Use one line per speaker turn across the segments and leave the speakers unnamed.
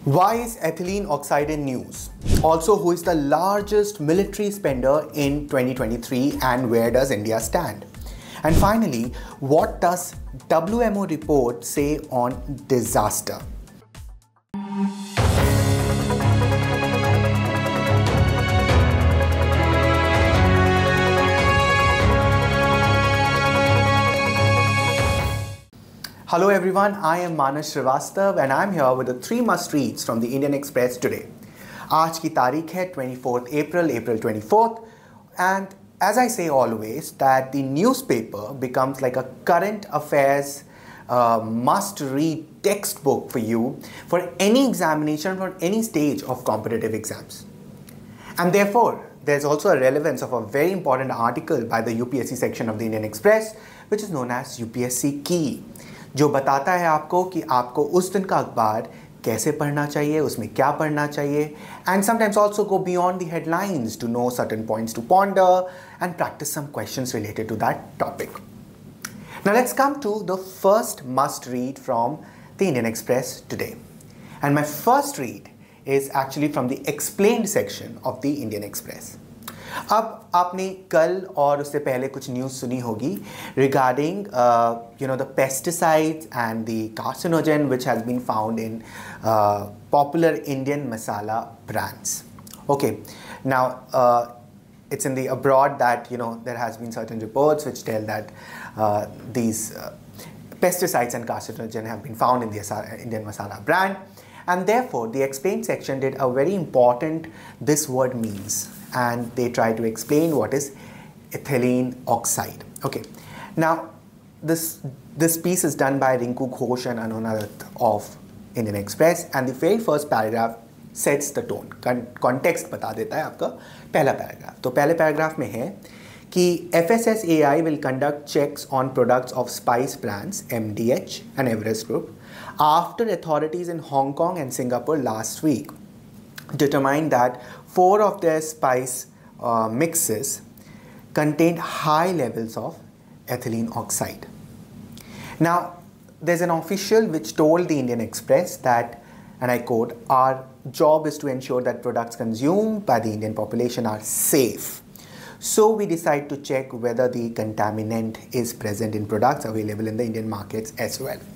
Why is ethylene oxide in news? Also, who is the largest military spender in 2023 and where does India stand? And finally, what does WMO report say on disaster? Hello everyone, I am Manas Srivastav and I'm here with the 3 must-reads from the Indian Express today. आज की तारीख है 24th April, April 24th, and as I say always that the newspaper becomes like a current affairs must-read textbook for you for any examination for any stage of competitive exams. And therefore, there's also a relevance of a very important article by the UPSC section of the Indian Express which is known as UPSC Key, जो बताता है आपको कि आपको उस दिन का अखबार कैसे पढ़ना चाहिए, उसमें क्या पढ़ना चाहिए, and sometimes also go beyond the headlines to know certain points to ponder and practice some questions related to that topic. Now let's come to the first must read from the Indian Express today. And my first read is actually from the explained section of the Indian Express. अब आपने कल और उससे पहले कुछ news सुनी होगी regarding the pesticides and the carcinogen which has been found in popular Indian masala brands. Okay, now it's in the abroad that there has been certain reports which tell that these pesticides and carcinogen have been found in the Indian masala brand, and therefore the explained section did a very important this word means, and they try to explain what is ethylene oxide. Okay, now this piece is done by Rinku Ghosh and Anonat of Indian Express, and the very first paragraph sets the tone. Context बता देता है आपका पहला paragraph. तो पहले paragraph में है कि FSSAI will conduct checks on products of spice brands MDH and Everest Group after authorities in Hong Kong and Singapore last week determined that 4 of their spice mixes contained high levels of ethylene oxide. Now, there's an official which told the Indian Express that, and I quote, "Our job is to ensure that products consumed by the Indian population are safe. So we decide to check whether the contaminant is present in products available in the Indian markets as well."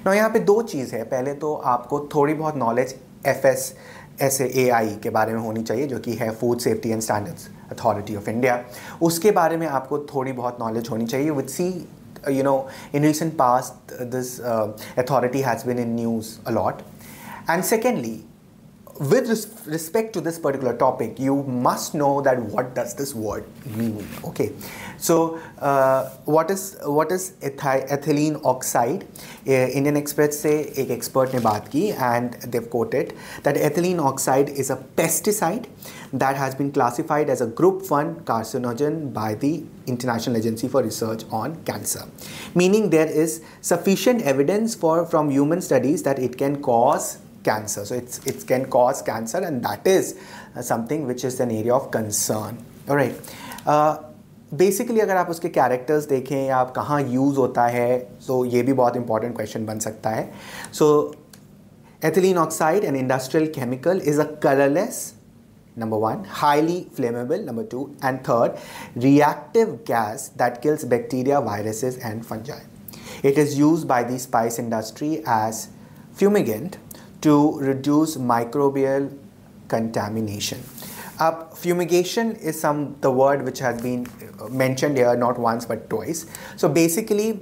Now, यहाँ पे दो चीज़ है. पहले तो आपको थोड़ी बहुत knowledge FSSAI के बारे में होनी चाहिए, जो कि है food safety and standards authority of India. उसके बारे में आपको थोड़ी बहुत नॉलेज होनी चाहिए. With see in recent past this authority has been in news a lot. And secondly, with respect to this particular topic, you must know that what does this word mean. Okay, so what is ethylene oxide? Indian Express से एक expert ने बात की and they've quoted that ethylene oxide is a pesticide that has been classified as a group 1 carcinogen by the International Agency for Research on Cancer, meaning there is sufficient evidence from human studies that it can cause cancer. So it can cause cancer, and that is something which is an area of concern. All right. Basically अगर आप उसके characters देखें या आप कहाँ use होता है, तो ये भी बहुत इंपॉर्टेंट क्वेश्चन बन सकता है. So ethylene oxide, an industrial chemical, is a colorless, number 1, highly flammable, number 2, and 3rd, reactive gas that kills bacteria, viruses and fungi. It is used by the spice industry as fumigant to reduce microbial contamination. Fumigation is the word which has been mentioned here not once but twice. So basically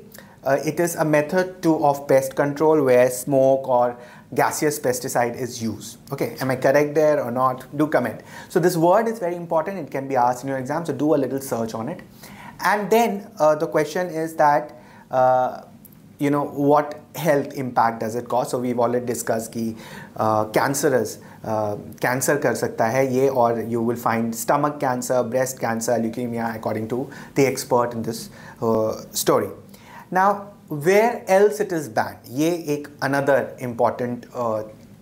it is a method of pest control where smoke or gaseous pesticide is used. Okay, am I correct there or not? Do comment. So this word is very important. It can be asked in your exam, so do a little search on it. And then the question is that what health impact does it cause? So we've already discussed कि cancerous cancer कर सकता है ये, और you will find stomach cancer, breast cancer, leukemia according to the expert in this story. Now where else it is banned? ये एक another important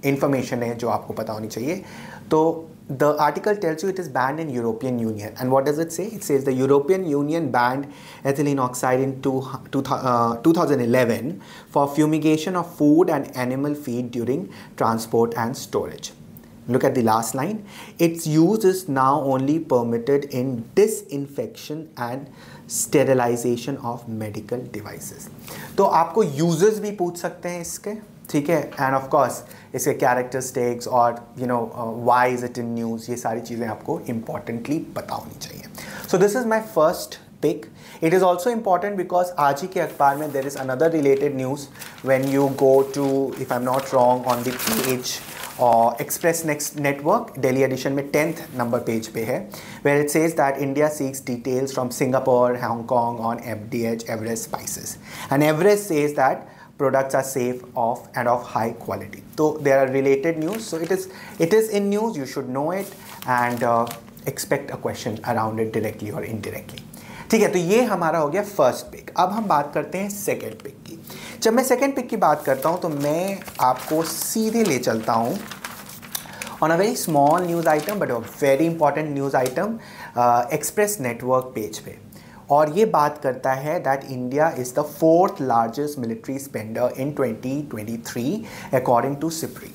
information है जो आपको पता होनी चाहिए. तो the article tells you it is banned in European Union. And what does it say? It says the European Union banned ethylene oxide in 2011 for fumigation of food and animal feed during transport and storage. Look at the last line. Its use is now only permitted in disinfection and sterilization of medical devices. तो आपको users भी पूछ सकते हैं इसके, ठीक है, and of course इसके कैरेक्टरिस्टिक्स और why is it in news, ये सारी चीज़ें आपको इंपॉर्टेंटली पता होनी चाहिए. So this is my first pick. It is also important because आज ही के अखबार में there is another related news when you go to, if I am not wrong, on the page और एक्सप्रेस नेटवर्क दिल्ली एडिशन में 10th number page पे है, where it says that India seeks details from Singapore, Hong Kong on FDH Everest spices, and Everest says that products are safe and of high quality. So there are related news. So it is in news. You should know it and expect a question around it directly or indirectly. ठीक है, तो ये हमारा हो गया first pick. अब हम बात करते हैं सेकेंड पिक की. जब मैं सेकेंड पिक की बात करता हूँ तो मैं आपको सीधे ले चलता हूँ on a very small news item but a very important news item, express network page पे. और ये बात करता है that India is the 4th largest military spender in 2023 according to SIPRI.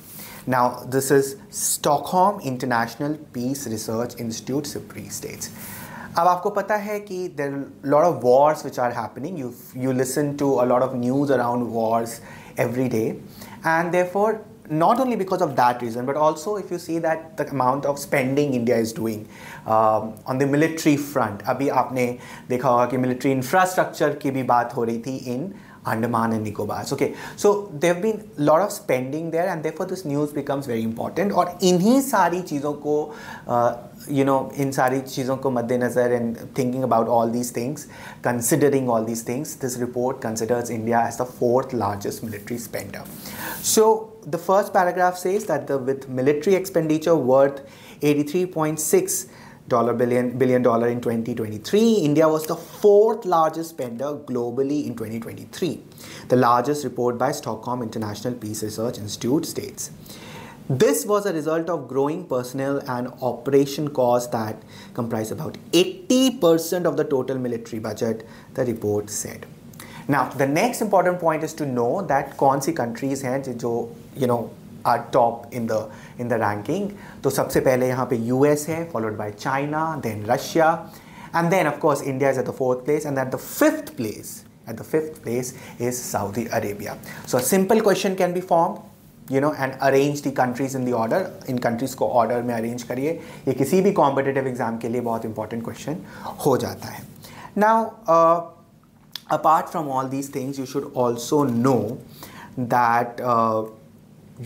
Now this is Stockholm International Peace Research Institute, SIPRI states. अब आपको पता है कि there lot of wars which are happening. You listen to a lot of news around wars every day, and therefore not only because of that reason but also if you see that the amount of spending India is doing on the military front. अभी आपने देखा होगा कि military infrastructure की भी बात हो रही थी in Andaman and Nicobar. Okay, so there have been lot of spending there and therefore this news becomes very important. और इन्हीं सारी चीज़ों को इन सारी चीज़ों को मद्देनज़र and thinking about all these things, considering all these things, this report considers India as the 4th largest military spender. So the first paragraph says that with military expenditure worth $83.6 billion in 2023, India was the 4th largest spender globally in 2023. The largest report by Stockholm International Peace Research Institute states. This was a result of growing personnel and operation costs that comprise about 80% of the total military budget, the report said. Now, the next important point is to know that कौन सी countries हैं जो are top in the ranking. तो सबसे पहले यहाँ पे US है, followed by China, then Russia, and then of course India is at the 4th place, and at the 5th place is Saudi Arabia. So a simple question can be formed, and arrange the countries in the order. In countries को order में arrange करिए. ये किसी भी competitive exam के लिए बहुत important question हो जाता है. Now, apart from all these things, you should also know that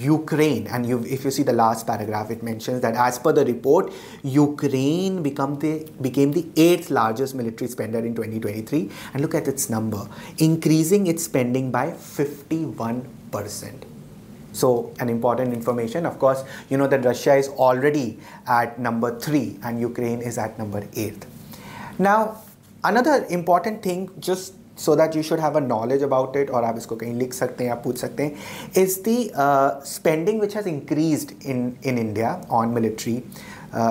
Ukraine, and if you see the last paragraph, it mentions that as per the report, Ukraine became the 8th largest military spender in 2023, and look at its number, increasing its spending by 51%. So an important information. Of course, you know that Russia is already at number 3 and Ukraine is at number 8. Now, another important thing, just so that you should have a knowledge about it, और आप इसको कहीं लिख सकते हैं, आप पूछ सकते हैं, is the spending which has increased in India on military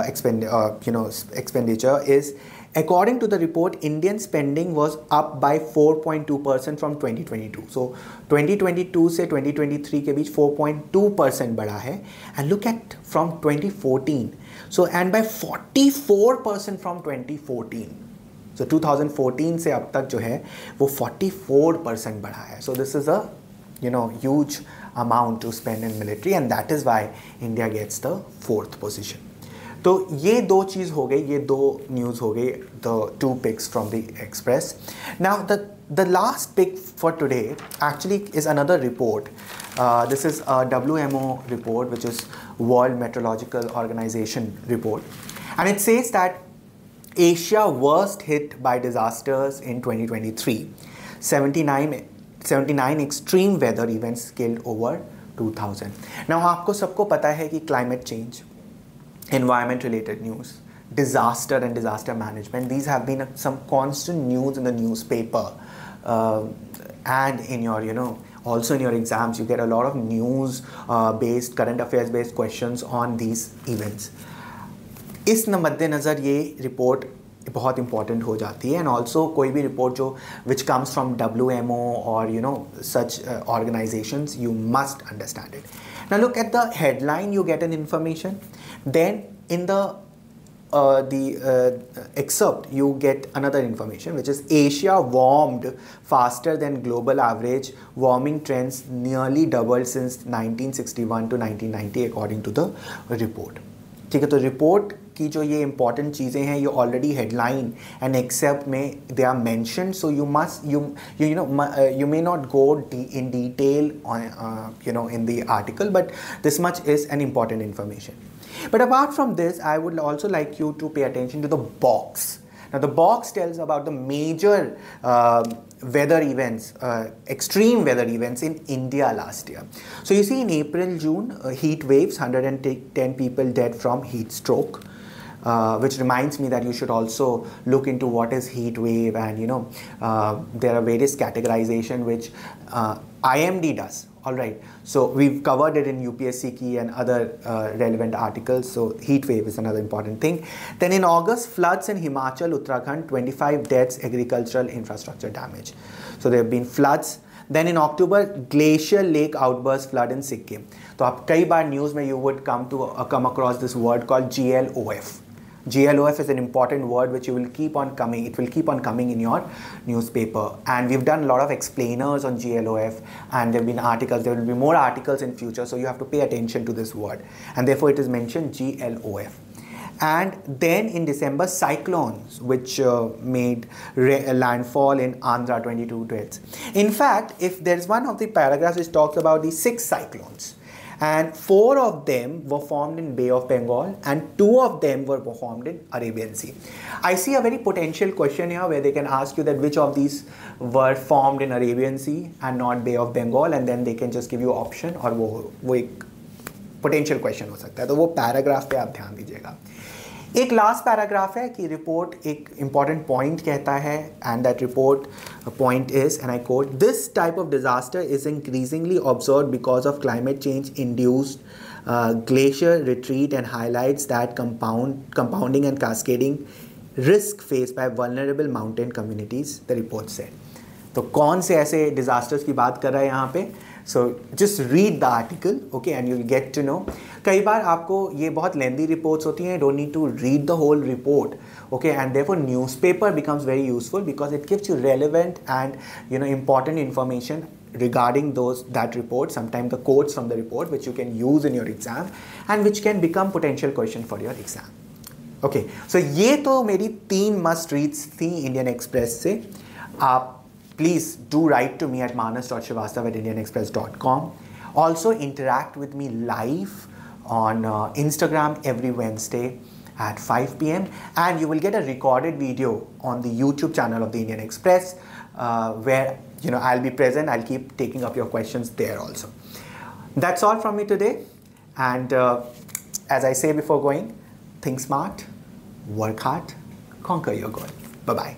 expenditure is, according to the report, Indian spending was up by 4.2% from 2022. So 2022 से 2023 के बीच 4.2% बढ़ा है, and look at from 2014. So and by 44% from 2014. So 2014 से अब तक जो है वो 44% बढ़ा है. So this is a huge amount to spend in military, and that is why India gets the 4th position. तो ये दो चीज़ हो गई, ये दो न्यूज़ हो गई, the 2 picks from the Express. Now the last pick for today actually is another report. This is a WMO report, which is World Meteorological Organization report, and it says that Asia worst hit by disasters in 2023. 79 extreme weather events killed over 2,000. Now आपको सबको पता है कि climate change, environment related news, disaster and disaster management, these have been some constant news in the newspaper and in your also in your exams you get a lot of news based, current affairs based questions on these events. इस मद्देनज़र ये report बहुत important हो जाती है. And also कोई भी report जो विच कम्स फ्रॉम WMO और you know such organisations, you must understand it. Now look at the headline, you get an information, then in the excerpt you get another information, which is Asia warmed faster than global average. Warming trends nearly doubled since 1961 to 1990 according to the report. ठीक है, तो report की जो ये important चीज़ें हैं ये already headline and excerpt में they are mentioned, so you must you may not go in detail on in the article, but this much is an important information. But apart from this, I would also like you to pay attention to the box. Now the box tells about the major weather events, extreme weather events in India last year. So you see in April, June, heat waves, 110 people dead from heat stroke. Which reminds me that you should also look into what is heat wave, and there are various categorization which IMD does. All right, so we've covered it in UPSC key and other relevant articles. So heat wave is another important thing. Then in August, floods in Himachal, Uttarakhand, 25 deaths, agricultural infrastructure damage. So there have been floods. Then in October, glacial lake outburst flood in Sikkim. तो आप कई बार news में you would come across this word called GLOF. GLOF is an important word which you will keep on coming. It will keep on coming in your newspaper, and we've done a lot of explainers on GLOF, and there have been articles. There will be more articles in future, so you have to pay attention to this word, and therefore it is mentioned GLOF. And then in December, cyclones which made landfall in Andhra, 22 deaths. In fact, if there's one of the paragraphs which talks about the 6 cyclones, and 4 of them were formed in Bay of Bengal and 2 of them were formed in Arabian Sea. I see a very potential question here where they can ask you that which of these were formed in Arabian Sea and not Bay of Bengal, and then they can just give you option, और वो एक potential question हो सकता है. तो वो paragraph पे आप ध्यान दीजिएगा. एक लास्ट पैराग्राफ है कि रिपोर्ट एक इंपॉर्टेंट पॉइंट कहता है, and that report point is, and I quote, this type of disaster is increasingly observed because of climate change induced glacier retreat and highlights that compounding and cascading risk face by vulnerable mountain communities, the report said. तो कौन से ऐसे disasters की बात कर रहा है यहाँ पे? So just read the article, okay, and you'll get to know. कई बार आपको ये बहुत lengthy reports होती हैं, you don't need to read the whole report, okay, and therefore newspaper becomes very useful because it gives you relevant and important information regarding that report, sometimes the quotes from the report which you can use in your exam and which can become potential question for your exam. Okay, so ये तो मेरी 3 must reads थी Indian Express से. आप please do write to me at manas.srivastav@indianexpress.com. Also interact with me live on Instagram every Wednesday at 5 p.m. and you will get a recorded video on the YouTube channel of the Indian Express where I'll be present. I'll keep taking up your questions there also. That's all from me today, and as I say before going, think smart, work hard, conquer your goal. Bye bye.